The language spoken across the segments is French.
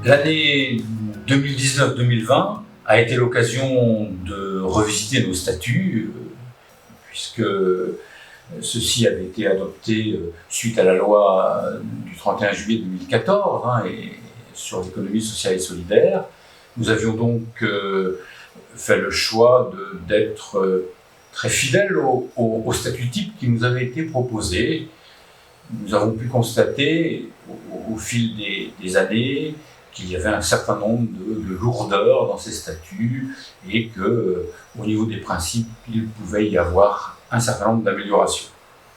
L'année 2019-2020 a été l'occasion de revisiter nos statuts, puisque ceci avait été adopté suite à la loi du 31 juillet 2014 et sur l'économie sociale et solidaire. Nous avions donc fait le choix d'être très fidèles au statut type qui nous avait été proposé. Nous avons pu constater au fil des années qu'il y avait un certain nombre de lourdeurs dans ces statuts et qu'au niveau des principes, il pouvait y avoir un certain nombre d'améliorations.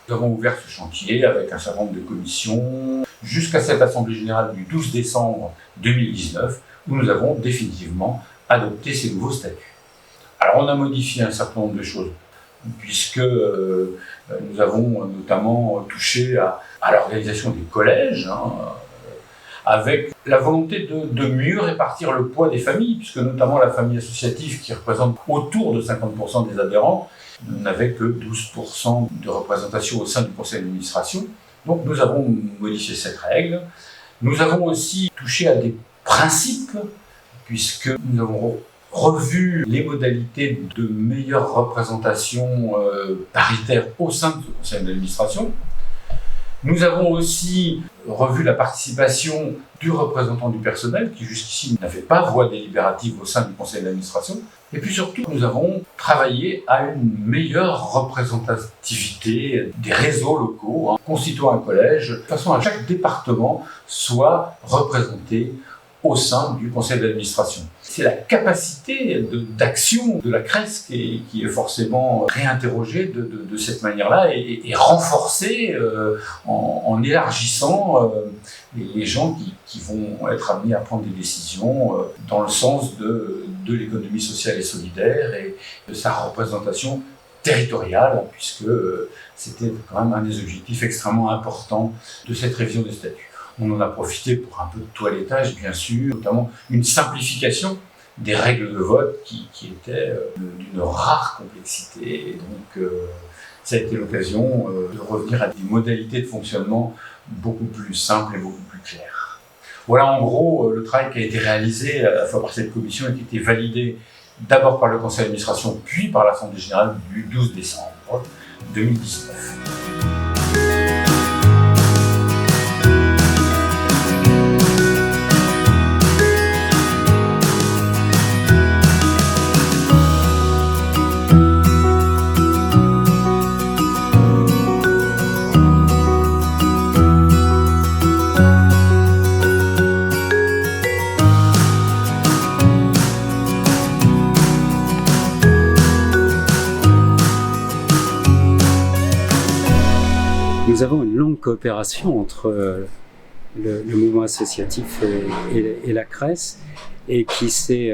Nous avons ouvert ce chantier avec un certain nombre de commissions jusqu'à cette Assemblée générale du 12 décembre 2019 où nous avons définitivement adopté ces nouveaux statuts. Alors on a modifié un certain nombre de choses puisque nous avons notamment touché à l'organisation des collèges, avec la volonté de mieux répartir le poids des familles, puisque notamment la famille associative, qui représente autour de 50% des adhérents, n'avait que 12% de représentation au sein du conseil d'administration. Donc nous avons modifié cette règle. Nous avons aussi touché à des principes, puisque nous avons revu les modalités de meilleure représentation paritaire au sein de ce conseil d'administration. Nous avons aussi revu la participation du représentant du personnel qui jusqu'ici n'avait pas voix délibérative au sein du conseil d'administration. Et puis surtout, nous avons travaillé à une meilleure représentativité des réseaux locaux, constituant un collège, de façon à ce que chaque département soit représenté au sein du conseil d'administration. C'est la capacité d'action de la CRES qui est forcément réinterrogée de cette manière-là et renforcée en élargissant les gens qui vont être amenés à prendre des décisions dans le sens de l'économie sociale et solidaire et de sa représentation territoriale, puisque c'était quand même un des objectifs extrêmement importants de cette révision des statuts. On en a profité pour un peu de toilettage, bien sûr, notamment une simplification des règles de vote qui étaient d'une rare complexité. Et donc, ça a été l'occasion de revenir à des modalités de fonctionnement beaucoup plus simples et beaucoup plus claires. Voilà en gros le travail qui a été réalisé à la fois par cette commission et qui a été validé d'abord par le conseil d'administration puis par l'Assemblée générale du 12 décembre 2019. Nous avons une longue coopération entre le mouvement associatif et la CRES et qui s'est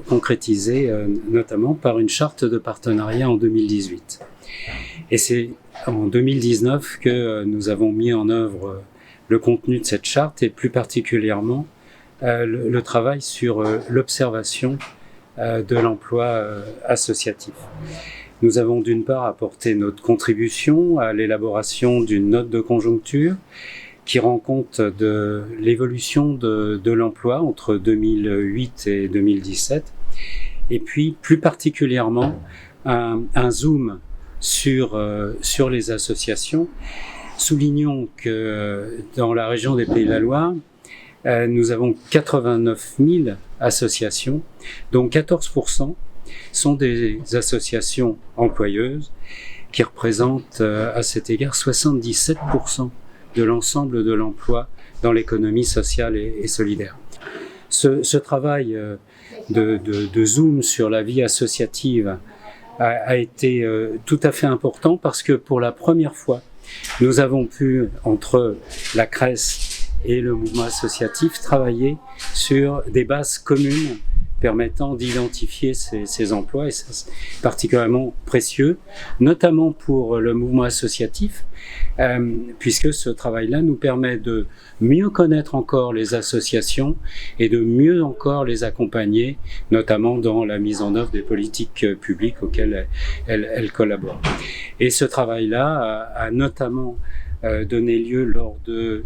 concrétisée notamment par une charte de partenariat en 2018. Et c'est en 2019 que nous avons mis en œuvre le contenu de cette charte et plus particulièrement le travail sur l'observation de l'emploi associatif. Nous avons d'une part apporté notre contribution à l'élaboration d'une note de conjoncture qui rend compte de l'évolution de l'emploi entre 2008 et 2017, et puis plus particulièrement un zoom sur les associations. Soulignons que dans la région des Pays de la Loire, nous avons 89 000 associations, dont 14% sont des associations employeuses qui représentent à cet égard 77% de l'ensemble de l'emploi dans l'économie sociale et solidaire. Ce travail de zoom sur la vie associative a été tout à fait important parce que pour la première fois, nous avons pu, entre la CRES et le mouvement associatif, travailler sur des bases communes permettant d'identifier ces emplois, et ça c'est particulièrement précieux, notamment pour le mouvement associatif, puisque ce travail-là nous permet de mieux connaître encore les associations et de mieux encore les accompagner, notamment dans la mise en œuvre des politiques publiques auxquelles elles collaborent. Et ce travail-là a notamment donné lieu lors de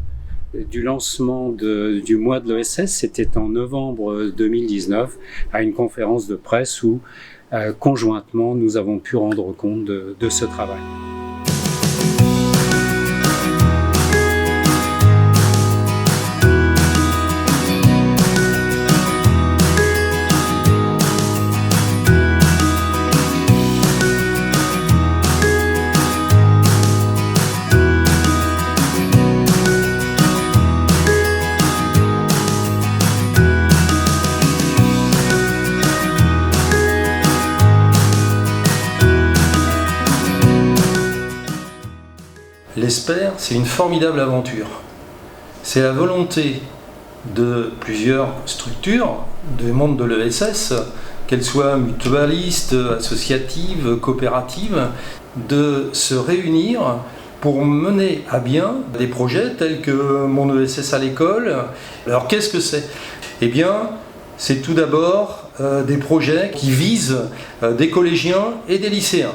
du lancement du mois de l'ESS, c'était en novembre 2019, à une conférence de presse où, conjointement, nous avons pu rendre compte de ce travail. L'ESPER, c'est une formidable aventure. C'est la volonté de plusieurs structures du monde de l'ESS, qu'elles soient mutualistes, associatives, coopératives, de se réunir pour mener à bien des projets tels que mon ESS à l'école. Alors qu'est-ce que c'est ? Eh bien, c'est tout d'abord des projets qui visent des collégiens et des lycéens.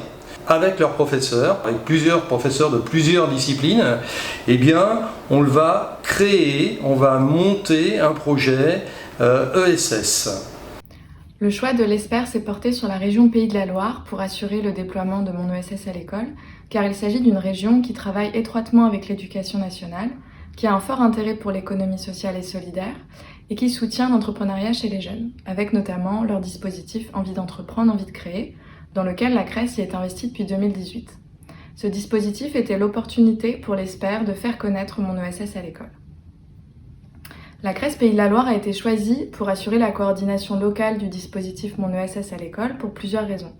Avec leurs professeurs, avec plusieurs professeurs de plusieurs disciplines, eh bien, on va créer, on va monter un projet ESS. Le choix de l'ESPER s'est porté sur la région Pays de la Loire pour assurer le déploiement de mon ESS à l'école, car il s'agit d'une région qui travaille étroitement avec l'éducation nationale, qui a un fort intérêt pour l'économie sociale et solidaire, et qui soutient l'entrepreneuriat chez les jeunes, avec notamment leur dispositif Envie d'entreprendre, envie de créer, dans lequel la CRES y est investie depuis 2018. Ce dispositif était l'opportunité pour l'ESPER de faire connaître mon ESS à l'école. La CRES Pays de la Loire a été choisie pour assurer la coordination locale du dispositif Mon ESS à l'école pour plusieurs raisons.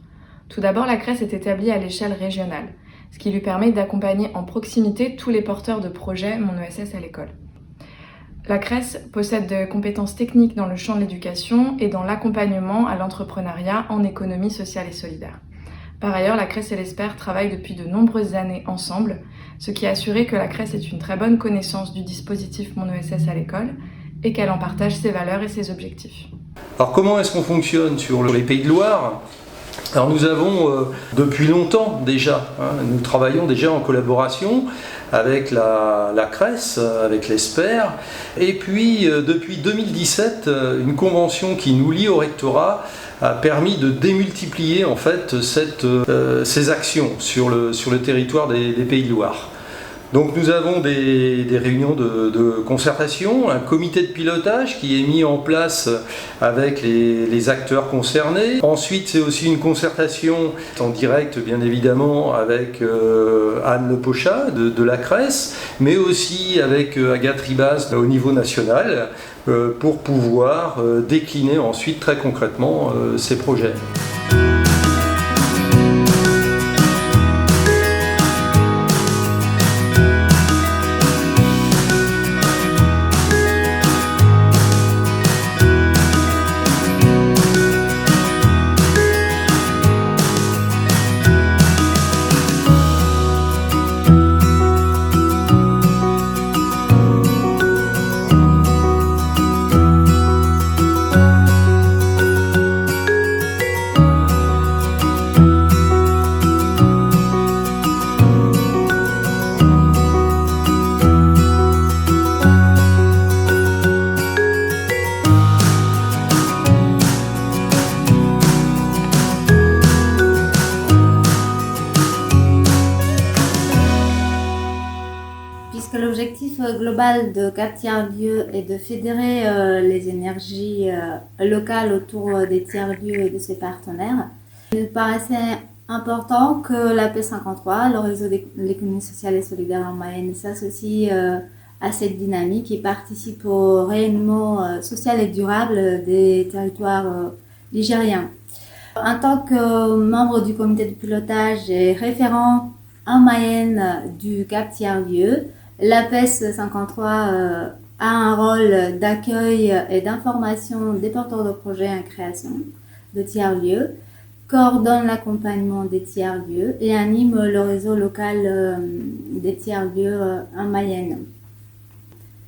Tout d'abord, la CRES est établie à l'échelle régionale, ce qui lui permet d'accompagner en proximité tous les porteurs de projets Mon ESS à l'école. La CRES possède des compétences techniques dans le champ de l'éducation et dans l'accompagnement à l'entrepreneuriat en économie sociale et solidaire. Par ailleurs, la CRES et l'ESPER travaillent depuis de nombreuses années ensemble, ce qui a assuré que la CRES ait une très bonne connaissance du dispositif Mon ESS à l'école et qu'elle en partage ses valeurs et ses objectifs. Alors comment est-ce qu'on fonctionne sur les Pays de Loire ? Alors nous avons depuis longtemps déjà, nous travaillons déjà en collaboration avec la CRES, avec l'ESPER, et puis depuis 2017, une convention qui nous lie au rectorat a permis de démultiplier en fait ces actions sur le territoire des Pays de Loire. Donc nous avons des réunions de concertation, un comité de pilotage qui est mis en place avec les acteurs concernés. Ensuite, c'est aussi une concertation en direct, bien évidemment, avec Anne Le Pochat de la CRES, mais aussi avec Agathe Ribas au niveau national, pour pouvoir décliner ensuite très concrètement ces projets. L'objectif global de Cap Tiers-Lieux est de fédérer les énergies locales autour des tiers-lieux et de ses partenaires. Il nous paraissait important que la P53, le réseau de l'économie sociale et solidaire en Mayenne, s'associe à cette dynamique et participe au rayonnement social et durable des territoires ligériens. En tant que membre du comité de pilotage et référent en Mayenne du Cap Tiers-Lieux, l'APES 53 a un rôle d'accueil et d'information des porteurs de projets en création de tiers-lieux, coordonne l'accompagnement des tiers-lieux et anime le réseau local des tiers-lieux en Mayenne.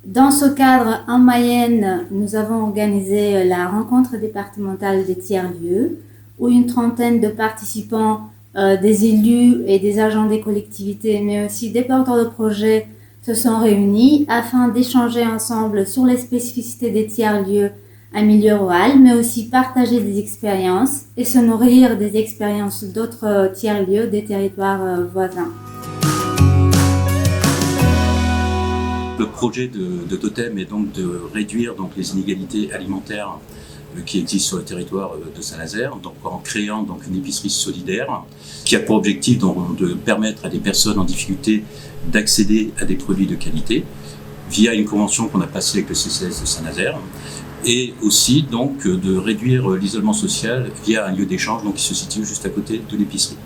Dans ce cadre, en Mayenne, nous avons organisé la rencontre départementale des tiers-lieux, où une trentaine de participants, des élus et des agents des collectivités, mais aussi des porteurs de projets, se sont réunis afin d'échanger ensemble sur les spécificités des tiers-lieux en milieu rural, mais aussi partager des expériences et se nourrir des expériences d'autres tiers-lieux des territoires voisins. Le projet de Totem est donc de réduire donc les inégalités alimentaires qui existent sur le territoire de Saint-Nazaire, donc en créant donc une épicerie solidaire qui a pour objectif donc de permettre à des personnes en difficulté d'accéder à des produits de qualité via une convention qu'on a passée avec le CCS de Saint-Nazaire, et aussi donc de réduire l'isolement social via un lieu d'échange donc qui se situe juste à côté de l'épicerie.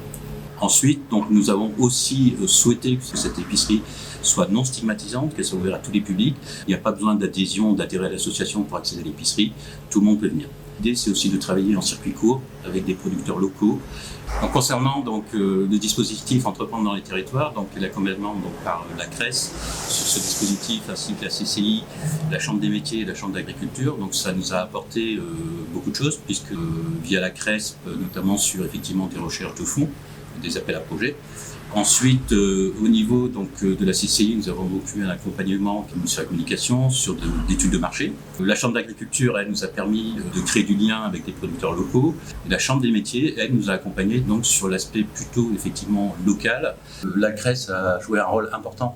Ensuite, donc, nous avons aussi souhaité que cette épicerie soit non stigmatisante, qu'elle soit ouverte à tous les publics. Il n'y a pas besoin d'adhésion, d'adhérer à l'association pour accéder à l'épicerie. Tout le monde peut venir. L'idée, c'est aussi de travailler en circuit court avec des producteurs locaux. En concernant donc, le dispositif Entreprendre dans les territoires, donc l'accompagnement par la CRES sur ce dispositif, ainsi que la CCI, la Chambre des métiers et la Chambre d'agriculture, donc ça nous a apporté beaucoup de choses, puisque via la CRES, notamment sur effectivement des recherches de fonds, des appels à projets. Ensuite, au niveau donc, de la CCI, nous avons beaucoup un accompagnement sur la communication, sur d'études de marché. La Chambre d'agriculture, elle, nous a permis de créer du lien avec les producteurs locaux. Et la Chambre des métiers, elle, nous a accompagnés donc, sur l'aspect plutôt effectivement local. La CRES a joué un rôle important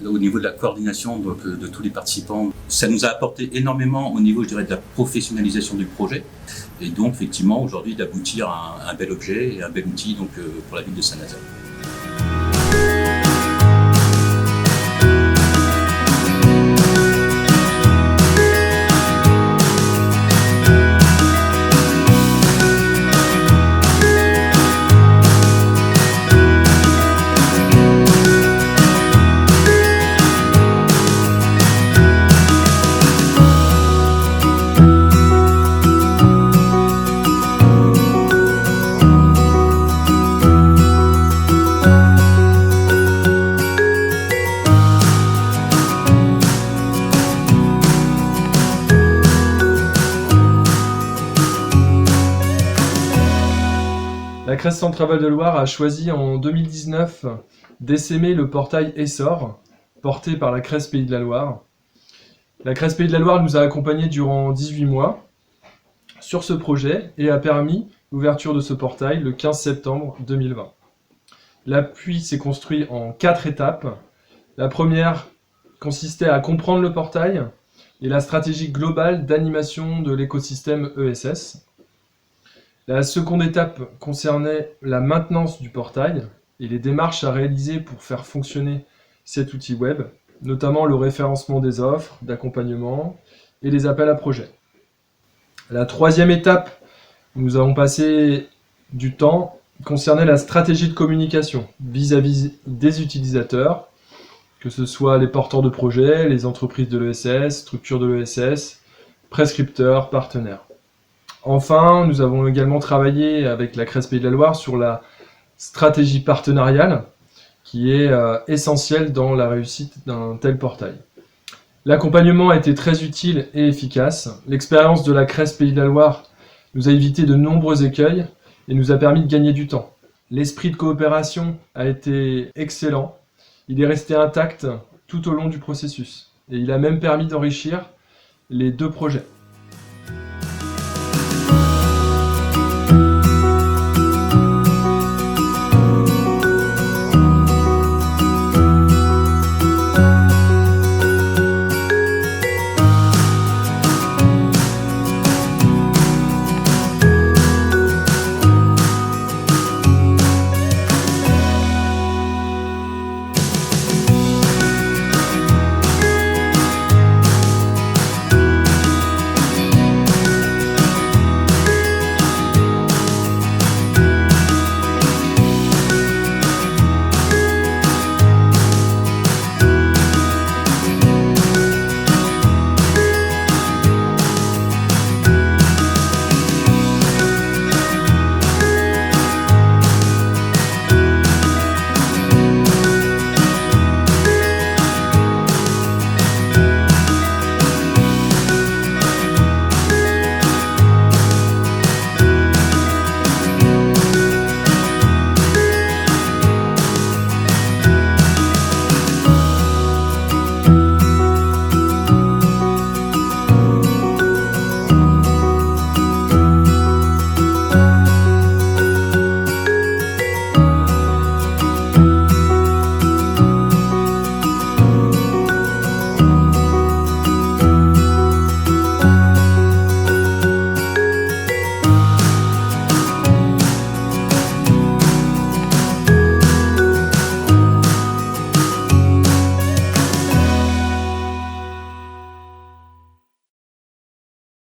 au niveau de la coordination donc, de tous les participants. Ça nous a apporté énormément au niveau, je dirais, de la professionnalisation du projet. Et donc, effectivement, aujourd'hui, d'aboutir à un bel objet et un bel outil donc, pour la ville de Saint-Nazaire. La CRES Centre Val-de-Loire a choisi en 2019 d'essaimer le portail Essor, porté par la CRES Pays de la Loire. La CRES Pays de la Loire nous a accompagnés durant 18 mois sur ce projet et a permis l'ouverture de ce portail le 15 septembre 2020. L'appui s'est construit en 4 étapes. La première consistait à comprendre le portail et la stratégie globale d'animation de l'écosystème ESS. La seconde étape concernait la maintenance du portail et les démarches à réaliser pour faire fonctionner cet outil web, notamment le référencement des offres, d'accompagnement et les appels à projets. La troisième étape, nous avons passé du temps, concernait la stratégie de communication vis-à-vis des utilisateurs, que ce soit les porteurs de projets, les entreprises de l'ESS, structures de l'ESS, prescripteurs, partenaires. Enfin, nous avons également travaillé avec la CRES Pays de la Loire sur la stratégie partenariale qui est essentielle dans la réussite d'un tel portail. L'accompagnement a été très utile et efficace. L'expérience de la CRES Pays de la Loire nous a évité de nombreux écueils et nous a permis de gagner du temps. L'esprit de coopération a été excellent. Il est resté intact tout au long du processus et il a même permis d'enrichir les 2 projets.